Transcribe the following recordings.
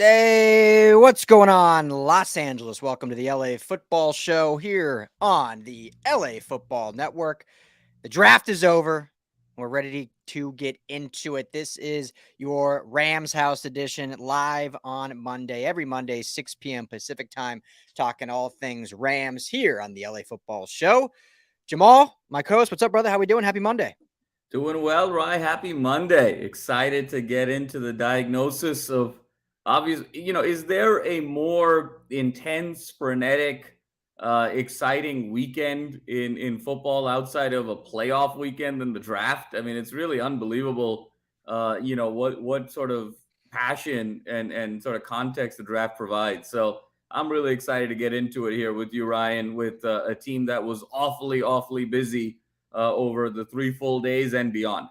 Hey, what's going on, Los Angeles? Welcome to the LA Football Show here on the LA Football Network. The draft is over. We're ready to get into it. This is your Rams House edition live on Monday, every Monday, 6 p.m. Pacific time, talking all things Rams here on the LA Football Show. Jamal, my co-host, what's up, brother? How we doing? Happy Monday. Doing well, Rye. Happy Monday. Excited to get into the diagnosis of is there a more intense, frenetic, exciting weekend in football outside of a playoff weekend than the draft? I mean, it's really unbelievable, what sort of passion and sort of context the draft provides. So I'm really excited to get into it here with you, Ryan, with a team that was awfully busy over the 3 full days and beyond.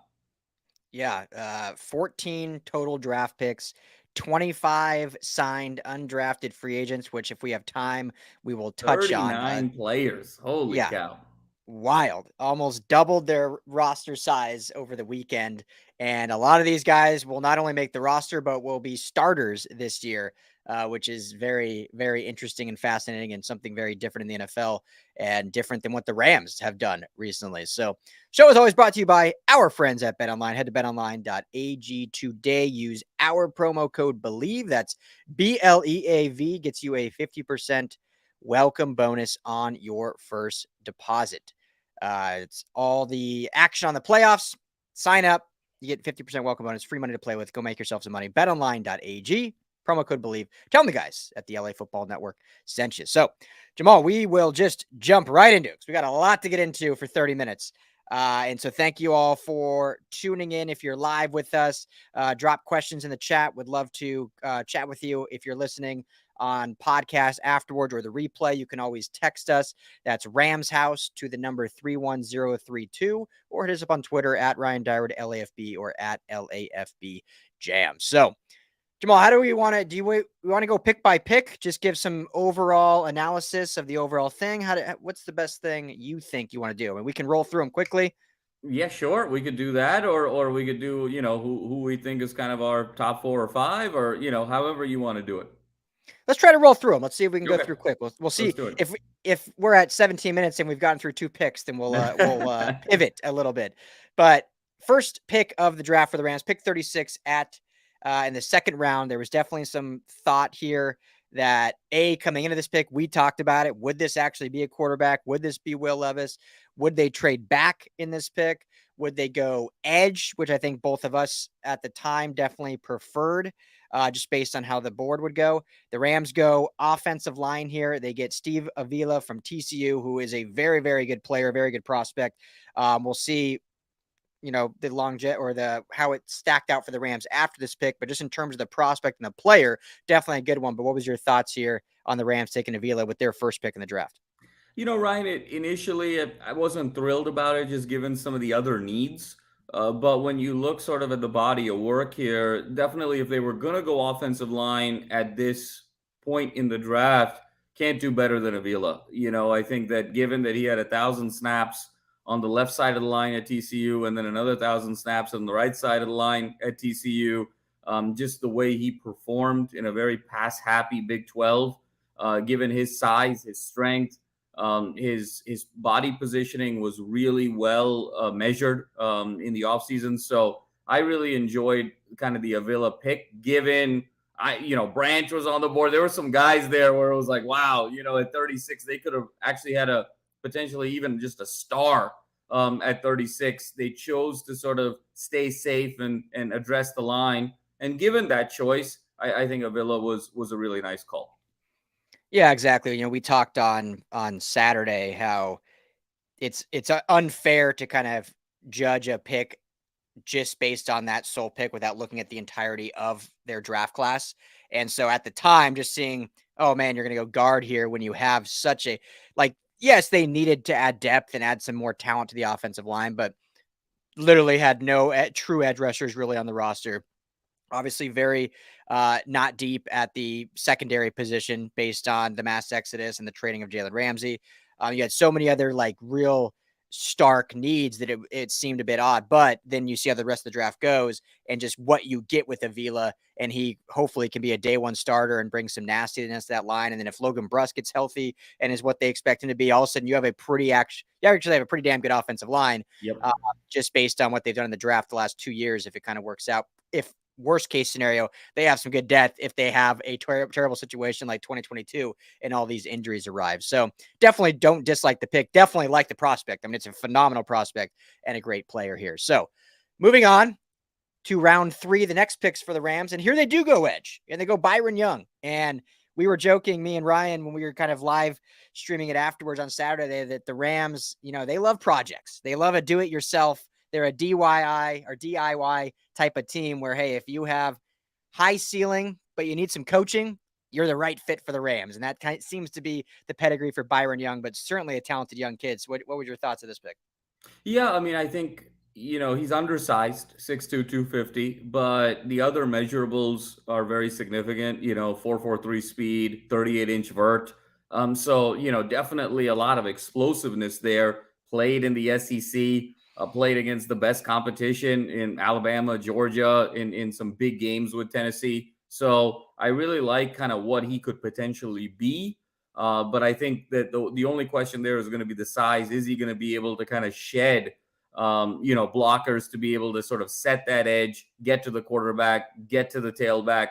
Yeah, 14 total draft picks, 25 signed undrafted free agents, which if we have time, we will touch on. 39 players. Holy Yeah, cow. wild. Almost doubled their roster size over the weekend. And a lot of these guys will not only make the roster, but will be starters this year, which is very, very interesting and fascinating and something very different in the NFL and different than what the Rams have done recently. So, show is always brought to you by our friends at BetOnline. Head to betonline.ag today. Use our promo code BELIEVE. That's BLEAV. Gets you a 50% welcome bonus on your first deposit. It's all the action on the playoffs. Sign up. You get 50% welcome bonus, free money to play with. Go make yourself some money. BetOnline.ag. Promo code BELIEVE. Tell them the guys at the LA Football Network sent you. So, Jamal, we will just jump right into it because we got a lot to get into for 30 minutes. And so thank you all for tuning in. If you're live with us, drop questions in the chat. Would love to chat with you. If you're listening on podcast afterwards or the replay, you can always text us. That's Rams House to the number 31032, or hit us up on Twitter at Ryan Dyrud LAFB or at LAFB Jam. So, Jamal, how do we want to? Do we want to go pick by pick? Just give some overall analysis of the overall thing. What's the best thing you think you want to do? And we can roll through them quickly. Yeah, sure. We could do that, or we could do, who we think is kind of our top 4 or 5, or however you want to do it. Let's try to roll through them. Let's see if we can go Okay, through quick. We'll see let's do it. if we're at 17 minutes and we've gotten through 2 picks, then we'll pivot a little bit. But first pick of the draft for the Rams, pick 36 at in the second round. There was definitely some thought here that coming into this pick, we talked about it. Would this actually be a quarterback? Would this be Will Levis? Would they trade back in this pick? Would they go edge, which I think both of us at the time definitely preferred, just based on how the board would go. The Rams go offensive line here. They get Steve Avila from TCU, who is a very, very good player, very good prospect. We'll see, the long jet or how it stacked out for the Rams after this pick, but just in terms of the prospect and the player, definitely a good one. But what was your thoughts here on the Rams taking Avila with their first pick in the draft? Ryan, initially I wasn't thrilled about it, just given some of the other needs. But when you look sort of at the body of work here, definitely if they were going to go offensive line at this point in the draft, can't do better than Avila. I think that given that he had 1,000 snaps on the left side of the line at TCU and then another 1,000 snaps on the right side of the line at TCU, just the way he performed in a very pass-happy Big 12, given his size, his strength, his body positioning was really well measured in the offseason. So I really enjoyed kind of the Avila pick, given Branch was on the board. There were some guys there where it was like, wow, at 36, they could have actually had a potentially even just a star at 36. They chose to sort of stay safe and address the line. And given that choice, I think Avila was a really nice call. Yeah, exactly. We talked on Saturday how it's unfair to kind of judge a pick just based on that sole pick without looking at the entirety of their draft class. And so at the time, just seeing, oh man, you're going to go guard here when you have such a, yes, they needed to add depth and add some more talent to the offensive line, but literally had no true edge rushers really on the roster. Obviously, very not deep at the secondary position based on the mass exodus and the trading of Jalen Ramsey. You had so many other real stark needs that it seemed a bit odd. But then you see how the rest of the draft goes and just what you get with Avila, and he hopefully can be a day one starter and bring some nastiness to that line. And then if Logan Bruss gets healthy and is what they expect him to be, all of a sudden you actually have a pretty damn good offensive line. Yep. Just based on what they've done in the draft the last 2 years, if it kind of works out. If worst case scenario, they have some good depth if they have a terrible situation like 2022 and all these injuries arrive. So definitely don't dislike the pick. Definitely like the prospect. I mean, it's a phenomenal prospect and a great player here. So moving on to round 3, the next picks for the Rams. And here they do go edge, and they go Byron Young. And we were joking, me and Ryan, when we were kind of live streaming it afterwards on Saturday, that the Rams, they love projects. They love a do-it-yourself. They're a DIY or DIY type of team where, hey, if you have high ceiling, but you need some coaching, you're the right fit for the Rams. And that kind of seems to be the pedigree for Byron Young, but certainly a talented young kid. So what was your thoughts of this pick? Yeah, I mean, I think, he's undersized, 6'2", 250, but the other measurables are very significant, 4.43 speed, 38-inch vert. So, definitely a lot of explosiveness there. Played in the SEC, played against the best competition in Alabama, Georgia, in some big games with Tennessee. So I really like kind of what he could potentially be. But I think that the only question there is going to be the size. Is he going to be able to kind of shed, blockers to be able to sort of set that edge, get to the quarterback, get to the tailback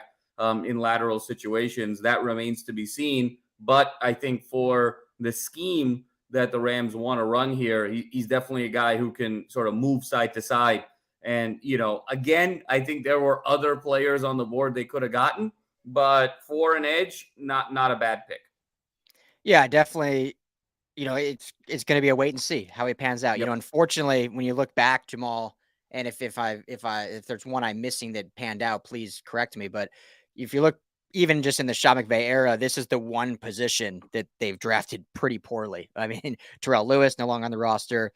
in lateral situations? That remains to be seen. But I think for the scheme that the Rams want to run here, he's definitely a guy who can sort of move side to side. And, again, I think there were other players on the board they could have gotten, but for an edge, not a bad pick. Yeah, definitely. It's going to be a wait and see how he pans out. Yep. Unfortunately, when you look back, Jamal, and if there's one I'm missing that panned out, please correct me. But if you look even just in the Sean McVay era, this is the one position that they've drafted pretty poorly. I mean, Terrell Lewis no longer on the roster.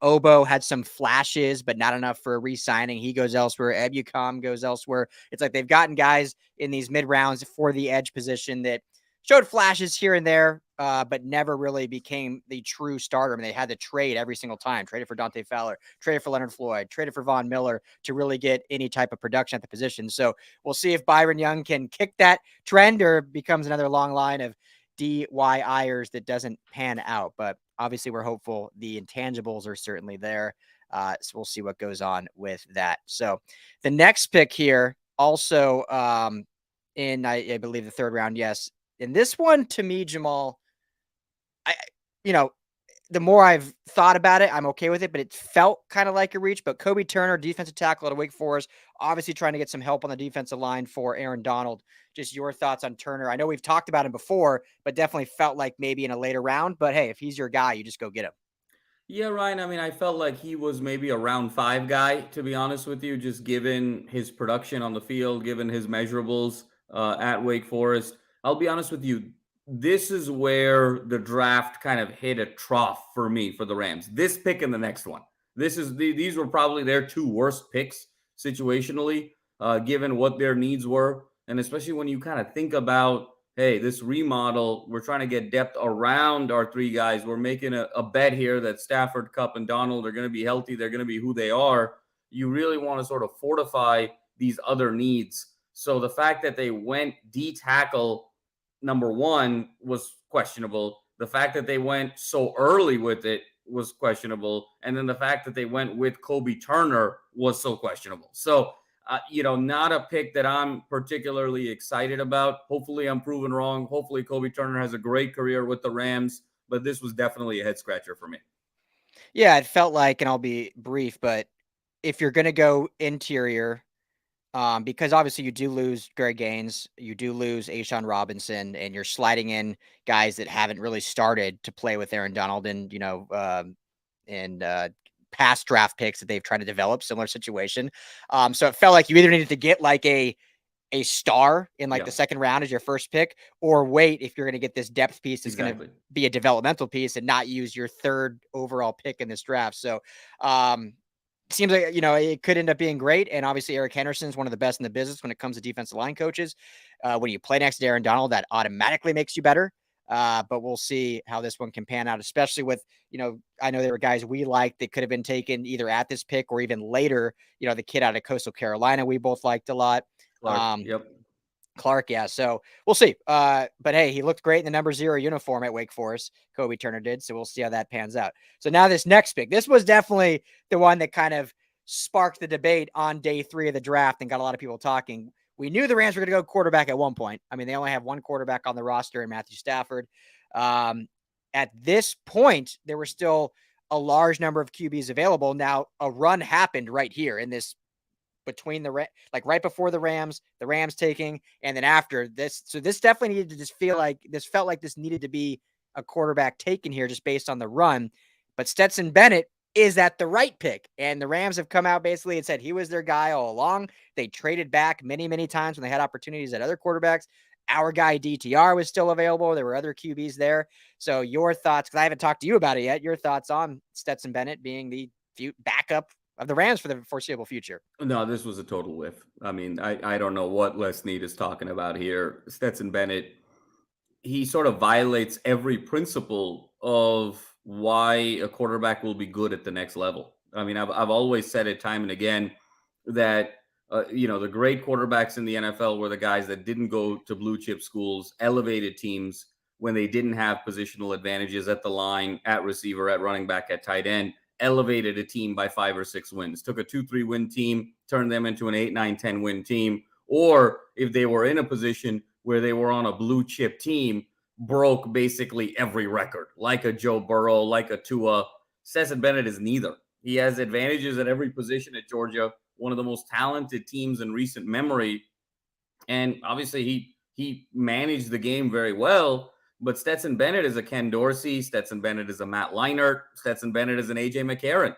Obo had some flashes, but not enough for a re-signing. He goes elsewhere. Ebucom goes elsewhere. It's like they've gotten guys in these mid rounds for the edge position that showed flashes here and there, but never really became the true starter. I mean, they had to trade every single time. Traded for Dante Fowler, traded for Leonard Floyd, traded for Von Miller to really get any type of production at the position. So we'll see if Byron Young can kick that trend or becomes another long line of DYIers that doesn't pan out. But obviously, we're hopeful. The intangibles are certainly there. So we'll see what goes on with that. So the next pick here, also in, I believe, the 3rd round, yes. And this one, to me, Jamal, the more I've thought about it, I'm okay with it, but it felt kind of like a reach. But Kobe Turner, defensive tackle at Wake Forest, obviously trying to get some help on the defensive line for Aaron Donald. Just your thoughts on Turner. I know we've talked about him before, but definitely felt like maybe in a later round. But hey, if he's your guy, you just go get him. Yeah, Ryan. I mean, I felt like he was maybe a round 5 guy, to be honest with you, just given his production on the field, given his measurables at Wake Forest. I'll be honest with you. This is where the draft kind of hit a trough for me for the Rams. This pick and the next one. These were probably their 2 worst picks situationally, given what their needs were, and especially when you kind of think about, hey, this remodel, we're trying to get depth around our 3 guys. We're making a bet here that Stafford, Kupp, and Donald are going to be healthy. They're going to be who they are. You really want to sort of fortify these other needs. So the fact that they went D tackle number 1 was questionable. The fact that they went so early with it was questionable. And then the fact that they went with Kobe Turner was so questionable. So not a pick that I'm particularly excited about. Hopefully I'm proven wrong. Hopefully Kobe Turner has a great career with the Rams, but this was definitely a head scratcher for me. Yeah, it felt like, and I'll be brief, but if you're going to go interior, because obviously you do lose Greg Gaines, you do lose Ashawn Robinson, and you're sliding in guys that haven't really started to play with Aaron Donald and past draft picks that they've tried to develop, similar situation. So it felt like you either needed to get like a star in like the 2nd round as your first pick, or wait if you're going to get this depth piece that's going to be a developmental piece and not use your 3rd overall pick in this draft. So seems like, it could end up being great. And obviously Eric Henderson is one of the best in the business when it comes to defensive line coaches. When you play next to Aaron Donald, that automatically makes you better. But we'll see how this one can pan out, especially with, I know there were guys we liked that could have been taken either at this pick or even later. The kid out of Coastal Carolina we both liked a lot. Clark, yep. Clark, yeah. So we'll see. But hey, he looked great in the number 0 uniform at Wake Forest. Kobe Turner did. So we'll see how that pans out. So now this next pick, this was definitely the one that kind of sparked the debate on day 3 of the draft and got a lot of people talking. We knew the Rams were going to go quarterback at one point. I mean, they only have one quarterback on the roster in Matthew Stafford. At this point, there were still a large number of QBs available. Now, a run happened right here in this between right before the Rams taking, and then after this. So this definitely needed to just felt like this needed to be a quarterback taken here just based on the run. But Stetson Bennett is at the right pick. And the Rams have come out basically and said he was their guy all along. They traded back many, many times when they had opportunities at other quarterbacks. Our guy DTR was still available. There were other QBs there. So your thoughts, because I haven't talked to you about it yet, your thoughts on Stetson Bennett being the backup of the Rams for the foreseeable future. No, this was a total whiff. I mean, I don't know what Les Snead is talking about here. Stetson Bennett, he sort of violates every principle of why a quarterback will be good at the next level. I mean, I've always said it time and again that the great quarterbacks in the NFL were the guys that didn't go to blue chip schools, elevated teams when they didn't have positional advantages at the line, at receiver, at running back, at tight end, elevated a team by 5 or 6 wins, took a 2-3 win team, turned them into an 8, 9, 10 win team. Or if they were in a position where they were on a blue chip team, broke basically every record, like a Joe Burrow, like a Tua. Stetson Bennett is neither. He has advantages at every position at Georgia, one of the most talented teams in recent memory. And obviously he managed the game very well. But Stetson Bennett is a Ken Dorsey. Stetson Bennett is a Matt Leinart. Stetson Bennett is an A.J. McCarron.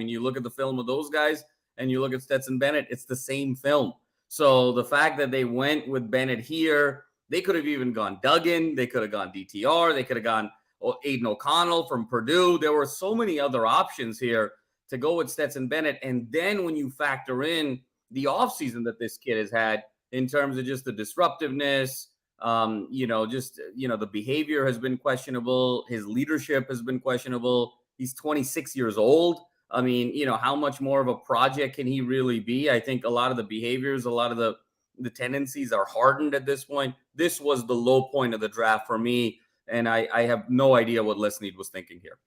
You look at the film of those guys and you look at Stetson Bennett, it's the same film. So the fact that they went with Bennett here, they could have even gone Duggan. They could have gone DTR. They could have gone Aiden O'Connell from Purdue. There were so many other options here to go with Stetson Bennett. And then when you factor in the offseason that this kid has had in terms of just the disruptiveness, the behavior has been questionable. His leadership has been questionable. He's 26 years old. I mean, how much more of a project can he really be? I think a lot of the behaviors, a lot of the tendencies are hardened at this point. This was the low point of the draft for me. And I have no idea what Les Snead was thinking here.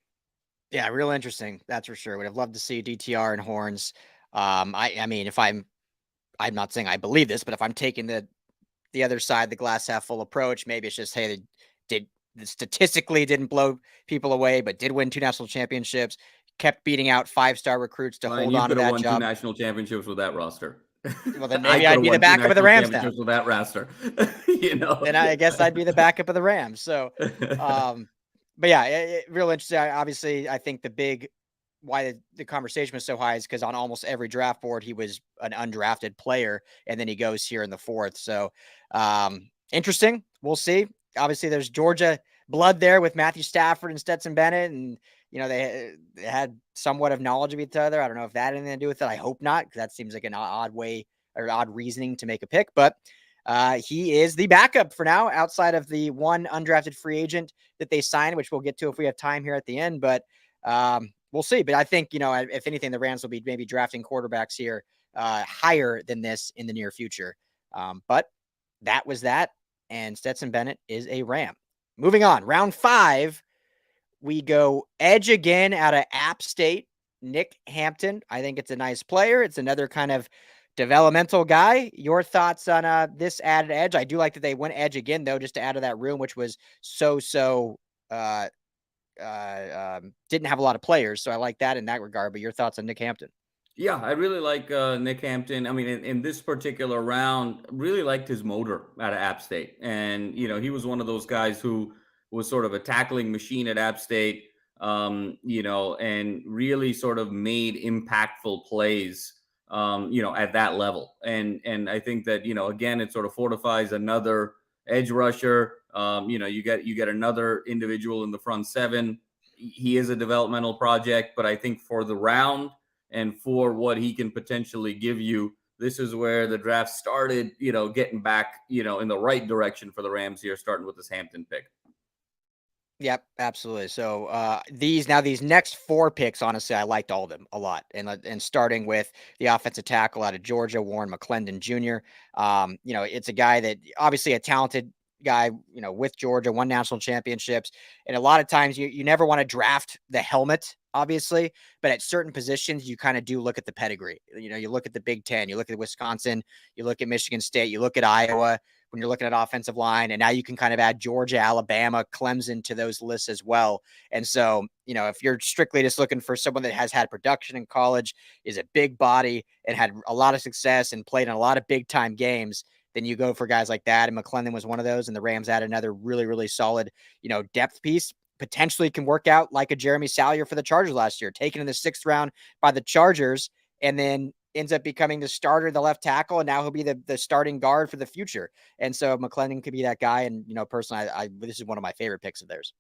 Yeah, real interesting. That's for sure. Would have loved to see DTR and Horns. I mean, if I'm not saying I believe this, but if I'm taking the other side, the glass half full approach, maybe it's just, hey, they statistically didn't blow people away, but did win 2 national championships, kept beating out 5-star recruits to hold on to that job. You could have won 2 national championships with that roster. Well, then maybe I'd be the backup of the Rams now. With that roster, Then I guess I'd be the backup of the Rams. So, but yeah, real interesting. Obviously, I think why the conversation was so high is because on almost every draft board, he was an undrafted player, and then he goes here in the 4th. So, interesting. We'll see. Obviously, there's Georgia blood there with Matthew Stafford and Stetson Bennett, and they had somewhat of knowledge of each other. I don't know if that had anything to do with it. I hope not, because that seems like an odd way or odd reasoning to make a pick. But he is the backup for now, outside of the one undrafted free agent that they signed, which we'll get to if we have time here at the end. But we'll see. But I think, if anything, the Rams will be maybe drafting quarterbacks here higher than this in the near future. But that was that. And Stetson Bennett is a Ram. Moving on, round 5, we go edge again out of App State, Nick Hampton. I think it's a nice player. It's another kind of developmental guy. Your thoughts on this added edge? I do like that they went edge again, though, just to add to that room, which was didn't have a lot of players. So I like that in that regard. But your thoughts on Nick Hampton? Yeah, I really like Nick Hampton. I mean, in this particular round, really liked his motor out of App State. And, he was one of those guys who was sort of a tackling machine at App State, and really sort of made impactful plays, at that level. And I think that, again, it sort of fortifies another edge rusher. You get another individual in the front 7. He is a developmental project, but I think for the round and for what he can potentially give you, this is where the draft started, getting back, in the right direction for the Rams here, starting with this Hampton pick. Yep, absolutely. So these next four picks, honestly, I liked all of them a lot, and starting with the offensive tackle out of Georgia, Warren McClendon Jr. It's a guy that obviously a talented guy, with Georgia, won national championships, and a lot of times you never want to draft the helmet, obviously, but at certain positions you kind of do look at the pedigree. You look at the Big Ten, you look at Wisconsin, you look at Michigan State, you look at Iowa when you're looking at offensive line. And now you can kind of add Georgia, Alabama, Clemson to those lists as well. And so, if you're strictly just looking for someone that has had production in college, is a big body, and had a lot of success and played in a lot of big time games, then you go for guys like that. And McClendon was one of those. And the Rams added another really, really solid, depth piece. Potentially can work out like a Jeremy Salyer for the Chargers last year, taken in the 6th round by the Chargers, and then ends up becoming the starter, the left tackle, and now he'll be the starting guard for the future. And so McClendon could be that guy. And, personally, I this is one of my favorite picks of theirs.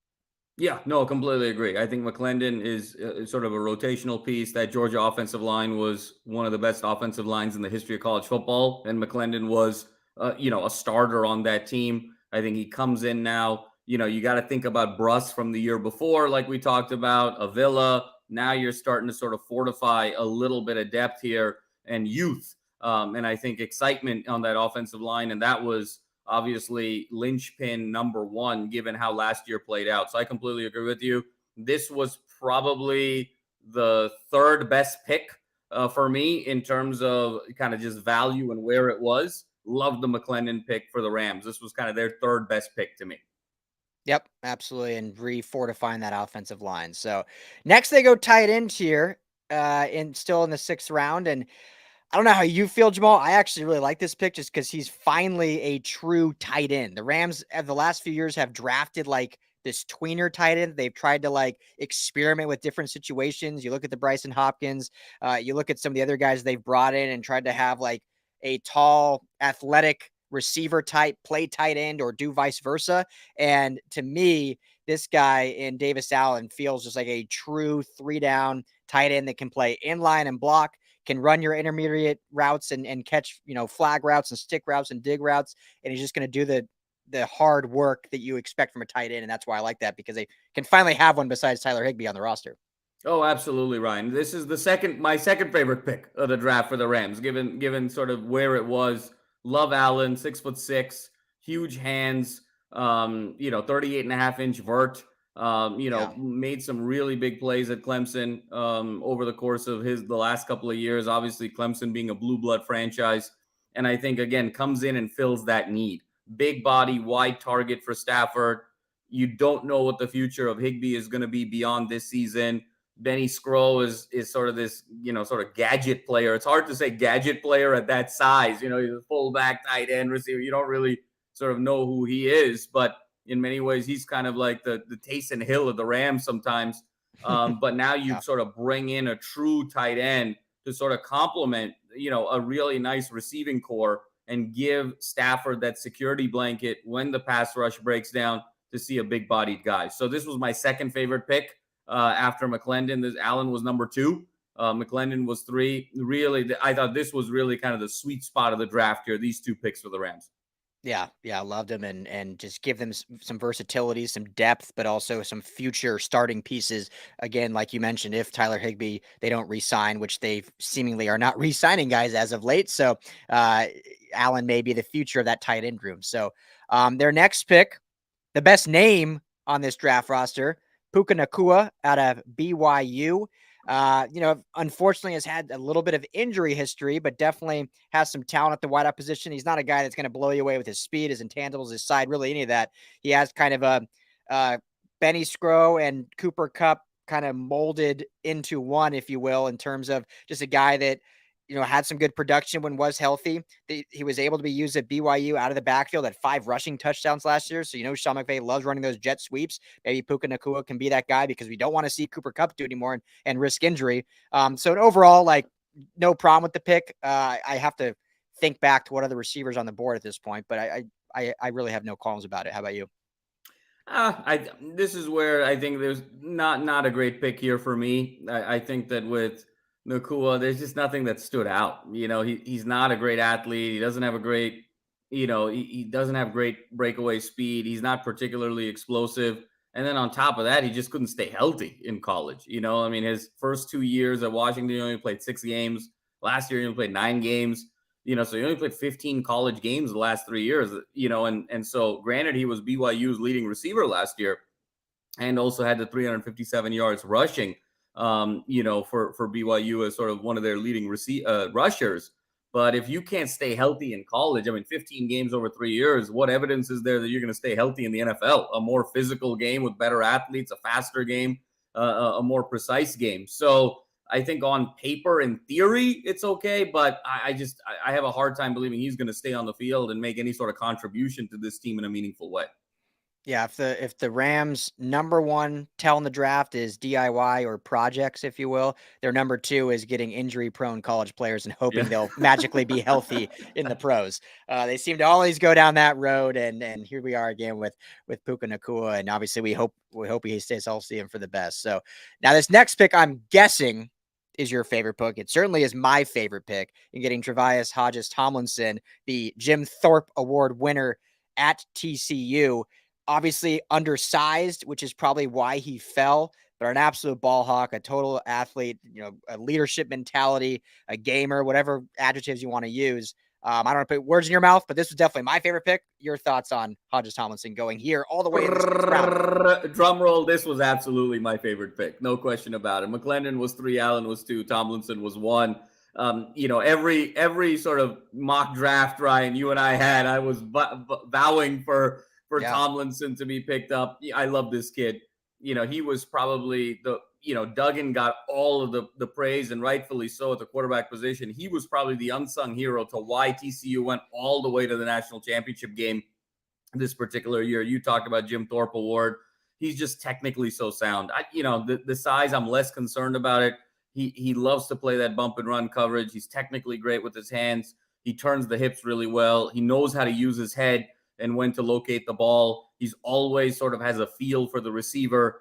Yeah, no, completely agree. I think McClendon is sort of a rotational piece. That Georgia offensive line was one of the best offensive lines in the history of college football, and McClendon was, a starter on that team. I think he comes in now. You got to think about Bruss from the year before, like we talked about, Avila. Now you're starting to sort of fortify a little bit of depth here and youth, and I think excitement on that offensive line, and that was obviously linchpin number one, given how last year played out. So I completely agree with you. This was probably the third best pick for me in terms of kind of just value and where it was. Love the McClendon pick for the Rams. This was kind of their third best pick to me. Yep, absolutely. And refortifying that offensive line. So next they go tight end here, still in the 6th round. And I don't know how you feel, Jamal. I actually really like this pick just because he's finally a true tight end. The Rams the last few years have drafted like this tweener tight end. They've tried to like experiment with different situations. You look at the Bryson Hopkins, you look at some of the other guys they've brought in and tried to have like a tall, athletic receiver type play tight end or do vice versa. And to me, this guy in Davis Allen feels just like a true 3-down tight end that can play inline and block, can run your intermediate routes and catch, flag routes and stick routes and dig routes. And he's just going to do the hard work that you expect from a tight end. And that's why I like that, because they can finally have one besides Tyler Higbee on the roster. Oh, absolutely, Ryan. This is my second favorite pick of the draft for the Rams, given sort of where it was. Love Allen, 6'6", huge hands, 38.5-inch vert. Yeah. Made some really big plays at Clemson over the course of the last couple of years. Obviously, Clemson being a blue blood franchise, and I think again comes in and fills that need. Big body, wide target for Stafford. You don't know what the future of Higbee is going to be beyond this season. Benny Skro is sort of this, sort of gadget player. It's hard to say gadget player at that size. He's a fullback, tight end, receiver. You don't really sort of know who he is, but in many ways, he's kind of like the Taysom Hill of the Rams sometimes. But now you Yeah. sort of bring in a true tight end to sort of complement, a really nice receiving core and give Stafford that security blanket when the pass rush breaks down to see a big bodied guy. So this was my second favorite pick. After McClendon, Allen was number 2. McClendon was 3. Really, I thought this was really kind of the sweet spot of the draft here. These 2 picks for the Rams. Yeah, I loved him, and just give them some versatility, some depth, but also some future starting pieces. Again, like you mentioned, if Tyler Higbee they don't re-sign, which they seemingly are not re-signing guys as of late, so Allen may be the future of that tight end room. So their next pick, the best name on this draft roster, Puka Nakua out of BYU. Unfortunately has had a little bit of injury history, but definitely has some talent at the wideout position. He's not a guy that's going to blow you away with his speed, his intangibles, his side, really any of that. He has kind of a Benny Skro and Cooper Kupp kind of molded into one, if you will, in terms of just a guy that had some good production when was healthy. He was able to be used at BYU out of the backfield, at 5 rushing touchdowns last year. So, Sean McVay loves running those jet sweeps. Maybe Puka Nakua can be that guy, because we don't want to see Cooper Kupp do anymore and risk injury. So overall, like, no problem with the pick. I have to think back to what other receivers on the board at this point, but I really have no qualms about it. How about you? This is where I think there's not a great pick here for me. I think that with Nakua, there's just nothing that stood out. He's not a great athlete. He doesn't have a great, he doesn't have great breakaway speed. He's not particularly explosive. And then on top of that, he just couldn't stay healthy in college. I mean, his first 2 years at Washington, he only played 6 games. Last year, he only played 9 games. So he only played 15 college games the last 3 years. And so granted, he was BYU's leading receiver last year, and also had the 357 yards rushing, for BYU as sort of one of their leading rushers. But if you can't stay healthy in college, I mean, 15 games over 3 years, what evidence is there that you're going to stay healthy in the NFL? A more physical game with better athletes, a faster game, a more precise game. So I think on paper, in theory, it's okay, but I have a hard time believing he's going to stay on the field and make any sort of contribution to this team in a meaningful way. Yeah, if the Rams' number one tell in the draft is DIY or projects, if you will, their number two is getting injury-prone college players and hoping Yeah. they'll magically be healthy in the pros. They seem to always go down that road, and here we are again with Puka Nacua, and obviously we hope he stays healthy and for the best. So now this next pick, I'm guessing, is your favorite pick. It certainly is my favorite pick in getting Tre'Vius Hodges-Tomlinson, the Jim Thorpe Award winner at TCU. Obviously undersized, which is probably why he fell, but an absolute ball hawk, a total athlete, a leadership mentality, a gamer, whatever adjectives you want to use. I don't want to put words in your mouth, but this was definitely my favorite pick. Your thoughts on Hodges-Tomlinson going here all the way in the 6th round? Drum roll. This was absolutely my favorite pick. No question about it. McClendon was 3, Allen was 2, Tomlinson was 1. Every sort of mock draft, Ryan, you and I had, I was vowing for Tomlinson to be picked up. I love this kid. He was probably Duggan got all of the praise, and rightfully so, at the quarterback position. He was probably the unsung hero to why TCU went all the way to the national championship game this particular year. You talked about Jim Thorpe Award. He's just technically so sound. The size, I'm less concerned about it. He loves to play that bump and run coverage. He's technically great with his hands. He turns the hips really well. He knows how to use his head and when to locate the ball. He's always sort of has a feel for the receiver.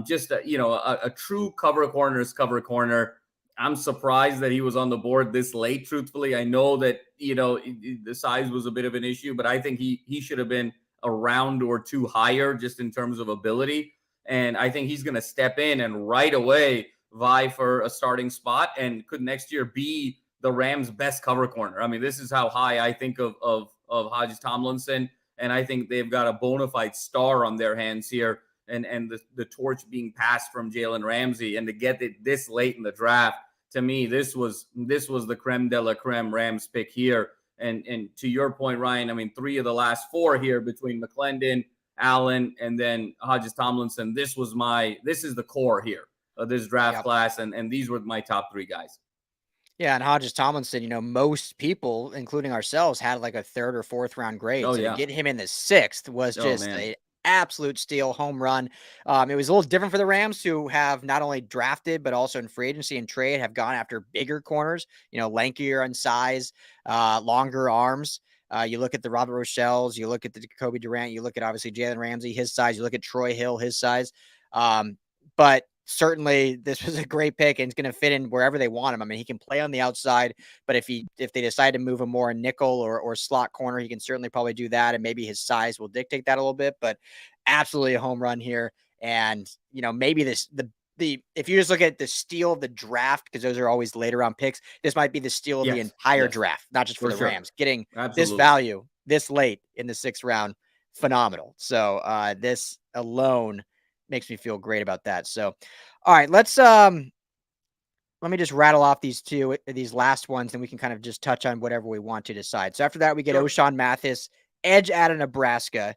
Just a true cover corner. I'm surprised that he was on the board this late, truthfully. I know that, the size was a bit of an issue, but I think he should have been a round or two higher just in terms of ability. And I think he's going to step in and right away vie for a starting spot and could next year be the Rams' best cover corner. I mean, this is how high I think of Hodges-Tomlinson. And I think they've got a bona fide star on their hands here, and the torch being passed from Jalen Ramsey. And to get it this late in the draft, to me, this was the creme de la creme Rams pick here. And to your point, Ryan, I mean, 3 of the last 4 here between McClendon, Allen, and then Hodges-Tomlinson. This is the core here of this draft class, and these were my top 3 guys. Yeah, and Hodges-Tomlinson, most people, including ourselves, had like a 3rd or 4th round grade. Oh, so yeah. to get him in the 6th was just an absolute steal, home run. It was a little different for the Rams, who have not only drafted, but also in free agency and trade have gone after bigger corners, lankier in size, longer arms. You look at the Robert Rochelles, you look at the Jacoby Durant, you look at obviously Jalen Ramsey, his size, you look at Troy Hill, his size. But certainly this was a great pick, and it's going to fit in wherever they want him. I mean, he can play on the outside, but if they decide to move him more in nickel or slot corner, he can certainly probably do that. And maybe his size will dictate that a little bit, but absolutely a home run here. And, maybe if you just look at the steal of the draft, because those are always later round picks, this might be the steal of the entire draft, not just for the Rams. Getting this value this late in the 6th round, phenomenal. So this alone makes me feel great about that. So, all right, let me just rattle off these last ones, and we can kind of just touch on whatever we want to decide. So after that, we get O'Shawn Mathis, edge out of Nebraska.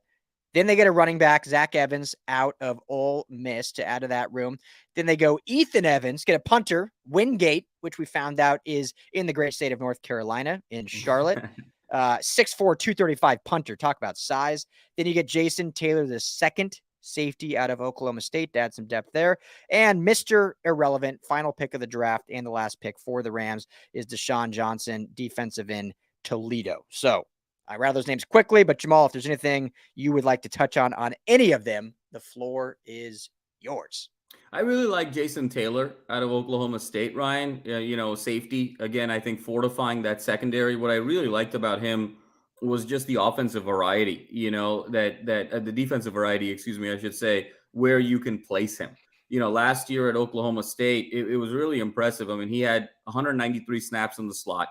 Then they get a running back, Zach Evans, out of Ole Miss to add to that room. Then they go Ethan Evans, get a punter, Wingate, which we found out is in the great state of North Carolina in Charlotte. 6'4", 235 punter. Talk about size. Then you get Jason Taylor, the second safety out of Oklahoma State to add some depth there. And Mr. Irrelevant, final pick of the draft and the last pick for the Rams is Deshaun Johnson, defensive end, Toledo. So I rattle those names quickly, but Jamal, if there's anything you would like to touch on any of them, the floor is yours. I really like Jason Taylor out of Oklahoma State, Ryan. Safety. Again, I think fortifying that secondary. What I really liked about him was just the offensive variety, that the defensive variety, excuse me, I should say, where you can place him. Last year at Oklahoma State, it was really impressive. I mean, he had 193 snaps in the slot,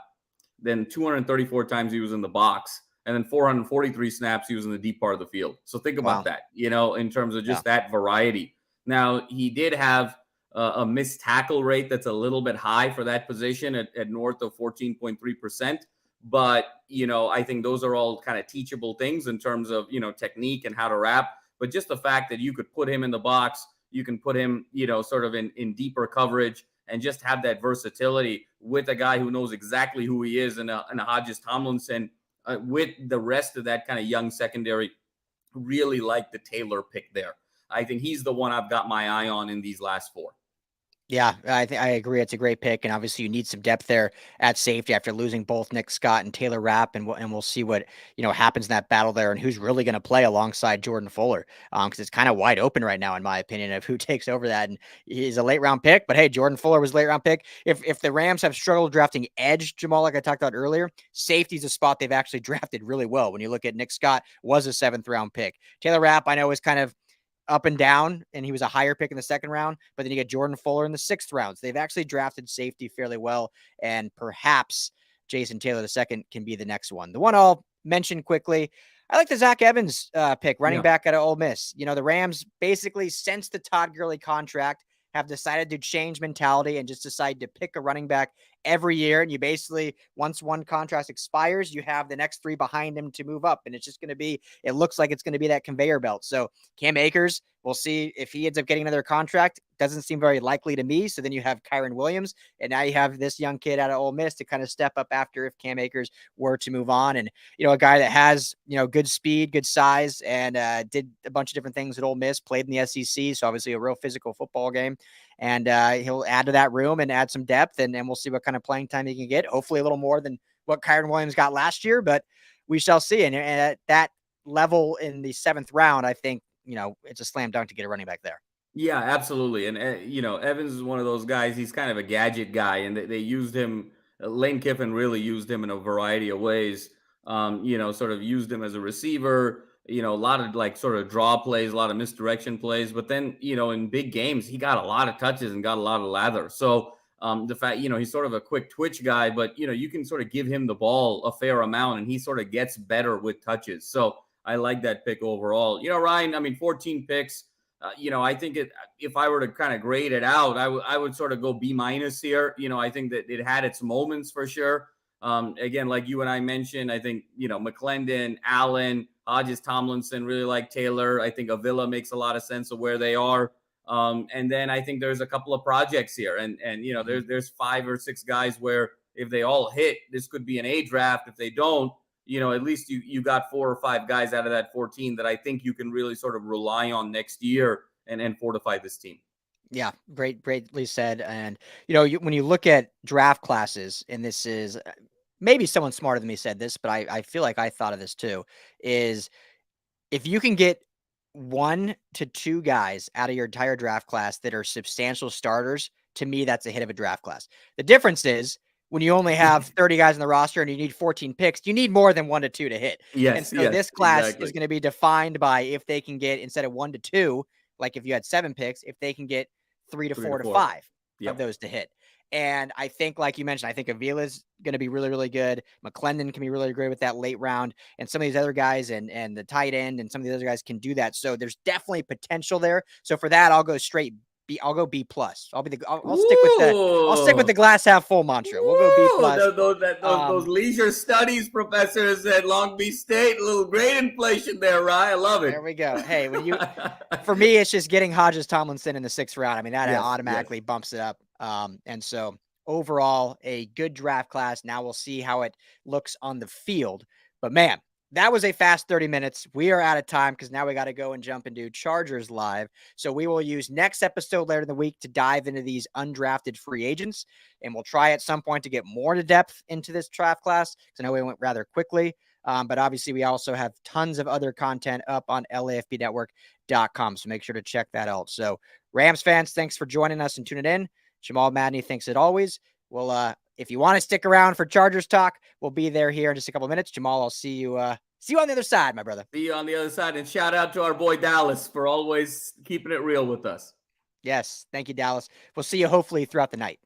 then 234 times he was in the box, and then 443 snaps he was in the deep part of the field. So think about Wow. that, in terms of just that variety. Now, he did have a missed tackle rate that's a little bit high for that position at north of 14.3%. But, I think those are all kind of teachable things in terms of, technique and how to wrap. But just the fact that you could put him in the box, you can put him, sort of in deeper coverage, and just have that versatility with a guy who knows exactly who he is and a Hodges Tomlinson with the rest of that kind of young secondary. Really like the Taylor pick there. I think he's the one I've got my eye on in these last four. Yeah, I agree. It's a great pick, and obviously you need some depth there at safety after losing both Nick Scott and Taylor Rapp, and we'll see what happens in that battle there, and who's really going to play alongside Jordan Fuller, because it's kind of wide open right now, in my opinion, of who takes over that. And he's a late round pick, but hey, Jordan Fuller was a late round pick. If the Rams have struggled drafting edge, Jamal, like I talked about earlier, safety's a spot they've actually drafted really well. When you look at Nick Scott, was a 7th round pick. Taylor Rapp, I know, is kind of up and down, and he was a higher pick in the 2nd round, but then you get Jordan Fuller in the 6th round. So they've actually drafted safety fairly well, and perhaps Jason Taylor II can be the next one. The one I'll mention quickly, I like the Zach Evans pick, running back out of Ole Miss. The Rams basically, since the Todd Gurley contract, have decided to change mentality and just decide to pick a running back every year. And you basically, once one contract expires, you have the next 3 behind him to move up. And it's just going to be, it looks like it's going to be that conveyor belt. So Cam Akers, we'll see if he ends up getting another contract. Doesn't seem very likely to me. So then you have Kyron Williams, and now you have this young kid out of Ole Miss to kind of step up after if Cam Akers were to move on. And, a guy that has, good speed, good size, and did a bunch of different things at Ole Miss, played in the SEC. So obviously a real physical football game. And he'll add to that room and add some depth, and we'll see what kind of playing time he can get. Hopefully a little more than what Kyron Williams got last year, but we shall see. And at that level in the 7th round, I think, it's a slam dunk to get a running back there. Yeah, absolutely. And, Evans is one of those guys. He's kind of a gadget guy, and they used him. Lane Kiffin really used him in a variety of ways. Sort of used him as a receiver, a lot of like sort of draw plays, a lot of misdirection plays. But then, in big games, he got a lot of touches and got a lot of lather. So the fact, he's sort of a quick twitch guy, but, you can sort of give him the ball a fair amount, and he sort of gets better with touches. So I like that pick overall. Ryan, I mean, 14 picks. I think if I were to kind of grade it out, I would sort of go B- here. I think that it had its moments for sure. Again, like you and I mentioned, I think, McClendon, Allen, Hodges, Tomlinson, really like Taylor. I think Avila makes a lot of sense of where they are. And then I think there's a couple of projects here, and there's 5 or 6 guys where if they all hit, this could be an A draft. If they don't, at least you got 4 or 5 guys out of that 14 that I think you can really sort of rely on next year and fortify this team. Yeah, greatly said. And, when you look at draft classes, and this is maybe someone smarter than me said this, but I feel like I thought of this too, is if you can get 1 to 2 guys out of your entire draft class that are substantial starters, to me, that's a hit of a draft class. The difference is when you only have 30 guys in the roster and you need 14 picks, you need more than 1 to 2 to hit. And so this class is going to be defined by if they can get, instead of 1 to 2, like if you had 7 picks, if they can get 3 to 4 to 5 of those to hit. And I think, like you mentioned, I think Avila is going to be really, really good. McClendon can be really great with that late round. And some of these other guys and the tight end and some of the other guys can do that. So there's definitely potential there. So for that, I'll go straight B. I'll go B+. I'll stick with the glass half full mantra. We'll go B+. Those leisure studies professors at Long Beach State, a little grade inflation there, Ryan. I love it. There we go. Hey, for me, it's just getting Hodges Tomlinson in the 6th round. I mean, that automatically bumps it up. And so overall, a good draft class. Now we'll see how it looks on the field. But man, that was a fast 30 minutes. We are out of time because now we got to go and jump and do Chargers Live. So we will use next episode later in the week to dive into these undrafted free agents. And we'll try at some point to get more to depth into this draft class because I know we went rather quickly. But obviously, we also have tons of other content up on LAFBnetwork.com. So make sure to check that out. So Rams fans, thanks for joining us and tuning in. Jamal Madni, thanks as always. Well, if you want to stick around for Chargers talk, we'll be there here in just a couple of minutes. Jamal, I'll see you See you on the other side, my brother. See you on the other side. And shout out to our boy Dallas for always keeping it real with us. Yes. Thank you, Dallas. We'll see you hopefully throughout the night.